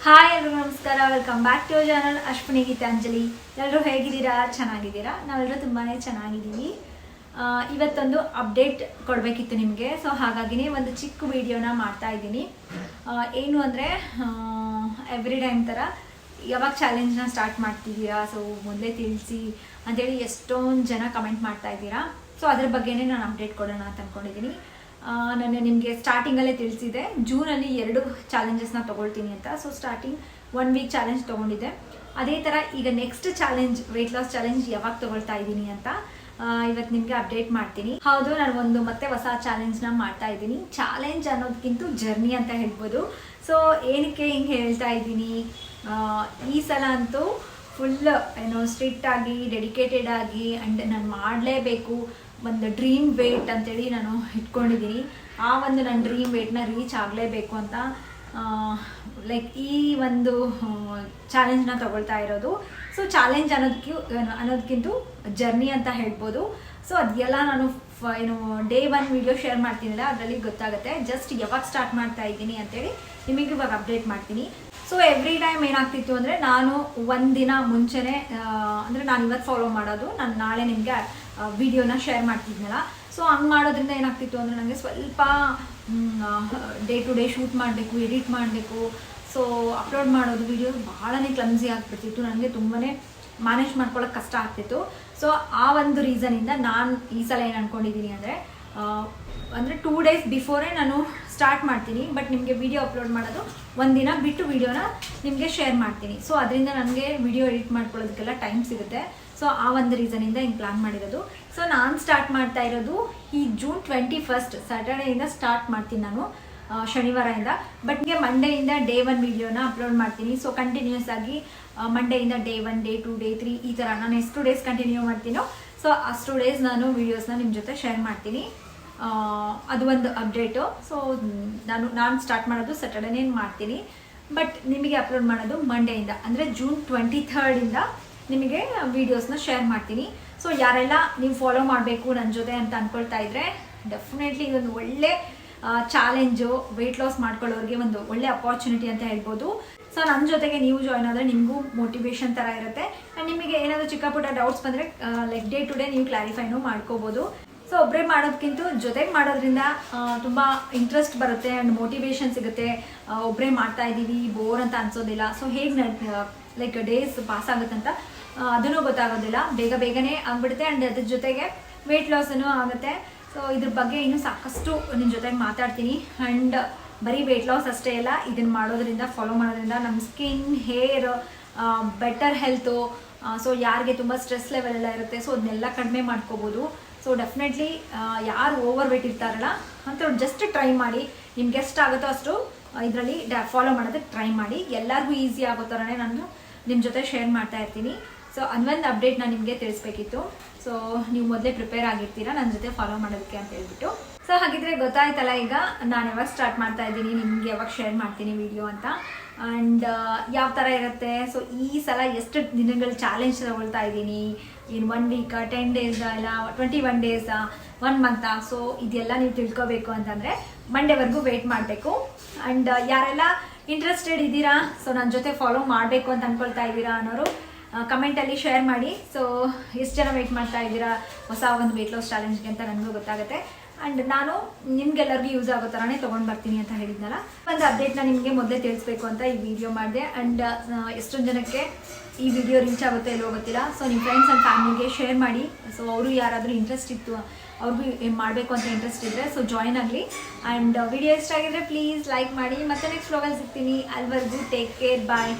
Hi ಎಲ್ಲರಿಗೂ ನಮಸ್ಕಾರ. Welcome back to channel Ashwini Geetanjali. ಎಲ್ಲರೂ ಹೇಗಿದ್ದೀರಾ? ಚೆನ್ನಾಗಿದ್ದೀರಾ? ನಾವೆಲ್ಲರೂ ತುಂಬಾ ಚೆನ್ನಾಗಿದ್ದೀವಿ. ಇವತ್ತೊಂದು ಅಪ್ಡೇಟ್ ಕೊಡಬೇಕಿತ್ತು ನಿಮಗೆ. ಸೊ ಹಾಗಾಗಿನೇ ಒಂದು ಚಿಕ್ಕ ವಿಡಿಯೋನ ಮಾಡ್ತಾ ಇದ್ದೀನಿ. ಏನು ಅಂದರೆ ಎವ್ರಿ ಟೈಮ್ ಥರ ಯಾವಾಗ ಚಾಲೆಂಜ್ನ ಸ್ಟಾರ್ಟ್ ಮಾಡ್ತಿದ್ದೀರಾ, ಸೊ ಮೊದಲೇ ತಿಳಿಸಿ ಅಂಥೇಳಿ ಎಷ್ಟೊಂದು ಜನ ಕಮೆಂಟ್ ಮಾಡ್ತಾ ಇದ್ದೀರಾ. ಸೊ ಅದ್ರ ಬಗ್ಗೆನೇ ನಾನು ಅಪ್ಡೇಟ್ ಕೊಡೋಣ ಅಂತ ಅಂದ್ಕೊಂಡಿದ್ದೀನಿ. ನಾನು ನಿಮಗೆ ಸ್ಟಾರ್ಟಿಂಗಲ್ಲೇ ತಿಳಿಸಿದೆ ಜೂನಲ್ಲಿ 2 ಚಾಲೆಂಜಸ್ನ ತೊಗೊಳ್ತೀನಿ ಅಂತ. ಸೊ ಸ್ಟಾರ್ಟಿಂಗ್ 1 ವೀಕ್ ಚಾಲೆಂಜ್ ತೊಗೊಂಡಿದ್ದೆ. ಅದೇ ಥರ ಈಗ next challenge weight loss challenge ಯಾವಾಗ ತೊಗೊಳ್ತಾ ಇದ್ದೀನಿ ಅಂತ ಇವತ್ತು ನಿಮಗೆ ಅಪ್ಡೇಟ್ ಮಾಡ್ತೀನಿ. ಹೌದು, ನಾನು ಮತ್ತೆ ಹೊಸ ಚಾಲೆಂಜ್ನ ಮಾಡ್ತಾ ಇದ್ದೀನಿ. ಚಾಲೆಂಜ್ ಅನ್ನೋದಕ್ಕಿಂತ ಜರ್ನಿ ಅಂತ ಹೇಳ್ಬೋದು. ಸೊ ಏನಕ್ಕೆ ಹಿಂಗೆ ಹೇಳ್ತಾ ಇದ್ದೀನಿ, ಈ ಸಲ ಅಂತೂ ಫುಲ್ ಸ್ಟ್ರಿಕ್ಟ್ ಆಗಿ ಡೆಡಿಕೇಟೆಡ್ ಆಗಿ ಆ್ಯಂಡ್ ನಾನು ಮಾಡಲೇಬೇಕು, ಒಂದು ಡ್ರೀಮ್ ವೇಟ್ ಅಂತೇಳಿ ನಾನು ಇಟ್ಕೊಂಡಿದ್ದೀನಿ. ಆ ಒಂದು ನನ್ನ ಡ್ರೀಮ್ ವೇಟ್ನ ರೀಚ್ ಆಗಲೇಬೇಕು ಅಂತ ಲೈಕ್ ಈ ಒಂದು ಚಾಲೆಂಜ್ನ ತಗೊಳ್ತಾ ಇರೋದು. ಸೊ ಚಾಲೆಂಜ್ ಅನ್ನೋದಕ್ಕಿಂತ ಜರ್ನಿ ಅಂತ ಹೇಳ್ಬೋದು. ಸೊ ಅದೆಲ್ಲ ನಾನು ಡೇ 1 ವಿಡಿಯೋ ಶೇರ್ ಮಾಡ್ತೀನಲ್ಲ, ಅದರಲ್ಲಿ ಗೊತ್ತಾಗುತ್ತೆ ಜಸ್ಟ್ ಯಾವಾಗ ಸ್ಟಾರ್ಟ್ ಮಾಡ್ತಾ ಇದ್ದೀನಿ ಅಂತೇಳಿ ನಿಮಗೆ ಇವಾಗ ಅಪ್ಡೇಟ್ ಮಾಡ್ತೀನಿ. ಸೊ ಎವ್ರಿ ಟೈಮ್ ಏನಾಗ್ತಿತ್ತು ಅಂದರೆ, ನಾನು ಒಂದಿನ ಮುಂಚೆನೇ ಅಂದರೆ ನಾನು ಇವತ್ತು ಫಾಲೋ ಮಾಡೋದು, ನಾನು ನಾಳೆ ನಿಮಗೆ ವಿಡಿಯೋನ ಶೇರ್ ಮಾಡ್ತಿದ್ನಲ್ಲ. ಸೊ ಹಂಗೆ ಮಾಡೋದ್ರಿಂದ ಏನಾಗ್ತಿತ್ತು ಅಂದರೆ ನನಗೆ ಸ್ವಲ್ಪ ಡೇ ಟು ಡೇ ಶೂಟ್ ಮಾಡಬೇಕು, ಎಡಿಟ್ ಮಾಡಬೇಕು, ಸೊ ಅಪ್ಲೋಡ್ ಮಾಡೋದು ವಿಡಿಯೋ ಬಹಳನೇ ಕ್ಲಮ್ಸಿ ಆಗಿಬಿಡ್ತಿತ್ತು. ನನಗೆ ತುಂಬಾ ಮ್ಯಾನೇಜ್ ಮಾಡ್ಕೊಳ್ಳೋಕೆ ಕಷ್ಟ ಆಗ್ತಿತ್ತು. ಸೊ ಆ ಒಂದು ರೀಸನಿಂದ ನಾನು ಈ ಸಲ ಏನು ಅಂದ್ಕೊಂಡಿದ್ದೀನಿ ಅಂದರೆ 2 ಡೇಸ್ ಬಿಫೋರೇ ನಾನು ಸ್ಟಾರ್ಟ್ ಮಾಡ್ತೀನಿ. ಬಟ್ ನಿಮಗೆ ವಿಡಿಯೋ ಅಪ್ಲೋಡ್ ಮಾಡೋದು ಒಂದಿನ ಬಿಟ್ಟು ವಿಡಿಯೋನ ನಿಮಗೆ ಶೇರ್ ಮಾಡ್ತೀನಿ. ಸೊ ಅದರಿಂದ ನನಗೆ ವಿಡಿಯೋ ಎಡಿಟ್ ಮಾಡ್ಕೊಳ್ಳೋದಕ್ಕೆಲ್ಲ ಟೈಮ್ ಸಿಗುತ್ತೆ. ಸೊ ಆ ಒಂದು ರೀಸನಿಂದ ಹಿಂಗೆ ಪ್ಲ್ಯಾನ್ ಮಾಡಿರೋದು. ಸೊ ನಾನು ಸ್ಟಾರ್ಟ್ ಮಾಡ್ತಾ ಇರೋದು ಈ ಜೂನ್ 21 ಸ್ಯಾಟರ್ಡೇಯಿಂದ ಸ್ಟಾರ್ಟ್ ಮಾಡ್ತೀನಿ ನಾನು, ಶನಿವಾರದಿಂದ. ಬಟ್ ನಿಮಗೆ ಮಂಡೇಯಿಂದ ಡೇ 1 ವಿಡಿಯೋನ ಅಪ್ಲೋಡ್ ಮಾಡ್ತೀನಿ. ಸೊ ಕಂಟಿನ್ಯೂಸ್ ಆಗಿ ಮಂಡೇಯಿಂದ ಡೇ 1, ಡೇ 2, ಡೇ 3 ಈ ಥರ ನಾನು ಎಷ್ಟು ಡೇಸ್ ಕಂಟಿನ್ಯೂ ಮಾಡ್ತೀನೋ ಸೊ ಅಷ್ಟು ಡೇಸ್ ನಾನು ವೀಡಿಯೋಸ್ನ ನಿಮ್ಮ ಜೊತೆ ಶೇರ್ ಮಾಡ್ತೀನಿ. ಅದು ಒಂದು ಅಪ್ಡೇಟು. ಸೊ ನಾನು ಸ್ಟಾರ್ಟ್ ಮಾಡೋದು ಸ್ಯಾಟರ್ಡೇನೇ ಮಾಡ್ತೀನಿ, ಬಟ್ ನಿಮಗೆ ಅಪ್ಲೋಡ್ ಮಾಡೋದು ಮಂಡೇಯಿಂದ ಅಂದರೆ ಜೂನ್ 23 ನಿಮಗೆ ವೀಡಿಯೋಸ್ನ ಶೇರ್ ಮಾಡ್ತೀನಿ. ಸೊ ಯಾರೆಲ್ಲ ನೀವು ಫಾಲೋ ಮಾಡಬೇಕು ನನ್ನ ಜೊತೆ ಅಂತ ಅಂದ್ಕೊಳ್ತಾ ಇದ್ರೆ, ಡೆಫಿನೆಟ್ಲಿ ಇದೊಂದು ಒಳ್ಳೆ ಚಾಲೆಂಜು, ವೆಯ್ಟ್ ಲಾಸ್ ಮಾಡ್ಕೊಳ್ಳೋರಿಗೆ ಒಂದು ಒಳ್ಳೆ ಅಪಾರ್ಚುನಿಟಿ ಅಂತ ಹೇಳ್ಬೋದು. ಸೊ ನನ್ನ ಜೊತೆಗೆ ನೀವು ಜಾಯ್ನ್ ಆದರೆ ನಿಮಗೂ ಮೋಟಿವೇಶನ್ ಥರ ಇರುತ್ತೆ. ಆ್ಯಂಡ್ ನಿಮಗೆ ಏನಾದರೂ ಚಿಕ್ಕ ಪುಟ್ಟ ಡೌಟ್ಸ್ ಬಂದರೆ ಲೈಕ್ ಡೇ ಟು ಡೇ ನೀವು ಕ್ಲಾರಿಫೈನೂ ಮಾಡ್ಕೋಬೋದು. ಸೊ ಒಬ್ಬರೇ ಮಾಡೋದಕ್ಕಿಂತ ಜೊತೆಗೆ ಮಾಡೋದ್ರಿಂದ ತುಂಬ ಇಂಟ್ರೆಸ್ಟ್ ಬರುತ್ತೆ ಆ್ಯಂಡ್ ಮೋಟಿವೇಶನ್ ಸಿಗುತ್ತೆ. ಒಬ್ಬರೇ ಮಾಡ್ತಾ ಇದ್ದೀವಿ, ಬೋರ್ ಅಂತ ಅನ್ಸೋದಿಲ್ಲ. ಸೊ ಹೇಗೆ ಲೈಕ್ ಡೇಸ್ ಪಾಸ್ ಆಗುತ್ತಂತ ಅದನ್ನು ಗೊತ್ತಾಗೋದಿಲ್ಲ, ಬೇಗನೆ ಆಗಿಬಿಡುತ್ತೆ. ಆ್ಯಂಡ್ ಅದ್ರ ಜೊತೆಗೆ ವೆಯ್ಟ್ ಲಾಸೂ ಆಗುತ್ತೆ. ಸೊ ಇದ್ರ ಬಗ್ಗೆ ಇನ್ನೂ ಸಾಕಷ್ಟು ನಿಮ್ಮ ಜೊತೆಗೆ ಮಾತಾಡ್ತೀನಿ. ಆ್ಯಂಡ್ ಬರೀ ವೆಯ್ಟ್ ಲಾಸ್ ಅಷ್ಟೇ ಅಲ್ಲ, ಇದನ್ನು ಮಾಡೋದ್ರಿಂದ, ಫಾಲೋ ಮಾಡೋದ್ರಿಂದ ನಮ್ಮ skin, hair, better health, so ಯಾರಿಗೆ ತುಂಬ ಸ್ಟ್ರೆಸ್ ಲೆವೆಲ್ ಎಲ್ಲ ಇರುತ್ತೆ ಸೊ ಅದನ್ನೆಲ್ಲ ಕಡಿಮೆ ಮಾಡ್ಕೋಬೋದು. ಸೊ ಡೆಫಿನೆಟ್ಲಿ ಯಾರು ಓವರ್ ವೆಯ್ಟ್ ಇರ್ತಾರಲ್ಲ ಅಂಥವ್ರು ಜಸ್ಟ್ ಟ್ರೈ ಮಾಡಿ. ನಿಮ್ಗೆ ಎಷ್ಟು ಆಗುತ್ತೋ ಅಷ್ಟು ಇದರಲ್ಲಿ ಫಾಲೋ ಮಾಡೋದಕ್ಕೆ ಟ್ರೈ ಮಾಡಿ. ಎಲ್ಲರಿಗೂ ಈಸಿ ಆಗೋ ಥರನೇ ನಾನು ನಿಮ್ಮ ಜೊತೆ ಶೇರ್ ಮಾಡ್ತಾ ಇರ್ತೀನಿ. ಸೊ ಅದೊಂದು ಅಪ್ಡೇಟ್ ನಾನು ನಿಮಗೆ ತಿಳಿಸ್ಬೇಕಿತ್ತು. ಸೊ ನೀವು ಮೊದಲೇ ಪ್ರಿಪೇರ್ ಆಗಿರ್ತೀರಾ ನನ್ನ ಜೊತೆ ಫಾಲೋ ಮಾಡೋದಕ್ಕೆ ಅಂತ ಹೇಳ್ಬಿಟ್ಟು. ಸೊ ಹಾಗಿದ್ರೆ ಗೊತ್ತಾಯ್ತಲ್ಲ ಈಗ ನಾನು ಯಾವಾಗ ಸ್ಟಾರ್ಟ್ ಮಾಡ್ತಾ ಇದ್ದೀನಿ, ನಿಮ್ಗೆ ಯಾವಾಗ ಶೇರ್ ಮಾಡ್ತೀನಿ ವಿಡಿಯೋ ಅಂತ, ಆ್ಯಂಡ್ ಯಾವ ಥರ ಇರುತ್ತೆ. ಸೊ ಈ ಸಲ ಎಷ್ಟು ದಿನಗಳ ಚಾಲೆಂಜ್ ತಗೊಳ್ತಾ ಇದ್ದೀನಿ, ಇನ್ನು 1 ವೀಕ್, 10 ಡೇಸ್, ಇಲ್ಲ 21 ಡೇಸ್, 1 ಮಂತಾ. ಸೊ ಇದೆಲ್ಲ ನೀವು ತಿಳ್ಕೊಬೇಕು ಅಂತಂದರೆ ಮಂಡೇವರೆಗೂ ವೆಯ್ಟ್ ಮಾಡಬೇಕು. ಆ್ಯಂಡ್ ಯಾರೆಲ್ಲ ಇಂಟ್ರೆಸ್ಟೆಡ್ ಇದ್ದೀರಾ, ಸೊ ನನ್ನ ಜೊತೆ ಫಾಲೋ ಮಾಡಬೇಕು ಅಂತ ಅಂದ್ಕೊಳ್ತಾ ಇದ್ದೀರಾ ಅನ್ನೋರು ಕಮೆಂಟಲ್ಲಿ ಶೇರ್ ಮಾಡಿ. ಸೊ ಎಷ್ಟು ಜನ ವೆಯ್ಟ್ ಮಾಡ್ತಾ ಇದ್ದೀರಾ ಹೊಸ ಒಂದು ವೆಯ್ಟ್ ಲಾಸ್ ಚಾಲೆಂಜ್ಗೆ ಅಂತ ನನಗೂ ಗೊತ್ತಾಗುತ್ತೆ. ಆ್ಯಂಡ್ ನಾನು ನಿಮ್ಗೆಲ್ಲರಿಗೂ ಯೂಸ್ ಆಗೋ ಥರನೇ ತೊಗೊಂಡು ಬರ್ತೀನಿ ಅಂತ ಹೇಳಿದ್ನಲ್ಲ, ಒಂದು ಅಪ್ಡೇಟ್ನ ನಿಮಗೆ ಮೊದಲೇ ತಿಳಿಸ್ಬೇಕು ಅಂತ ಈ ವಿಡಿಯೋ ಮಾಡಿದೆ. ಆ್ಯಂಡ್ ಎಷ್ಟೊಂದು ಜನಕ್ಕೆ ಈ ವಿಡಿಯೋ ರೀಚ್ ಆಗುತ್ತೆ ಇಲ್ಲೋ ಗೊತ್ತಿಲ್ಲ. ಸೊ ನಿಮ್ಮ ಫ್ರೆಂಡ್ಸ್ ಆ್ಯಂಡ್ ಫ್ಯಾಮಿಲಿಗೆ ಶೇರ್ ಮಾಡಿ. ಸೊ ಅವರು ಯಾರಾದರೂ ಇಂಟ್ರೆಸ್ಟ್ ಇತ್ತು, ಅವ್ರಿಗೂ ಏನು ಮಾಡಬೇಕು ಅಂತ ಇಂಟ್ರೆಸ್ಟ್ ಇದ್ದರೆ ಸೊ ಜಾಯ್ನ್ ಆಗಲಿ. ಆ್ಯಂಡ್ ವಿಡಿಯೋ ಇಷ್ಟ ಆಗಿದ್ರೆ ಪ್ಲೀಸ್ ಲೈಕ್ ಮಾಡಿ. ಮತ್ತೆ ನೆಕ್ಸ್ಟ್ ವ್ಲಾಗಲ್ಲಿ ಸಿಗ್ತೀನಿ. ಅಲ್ಲಿವರೆಗೂ ಟೇಕ್ ಕೇರ್, ಬಾಯ್.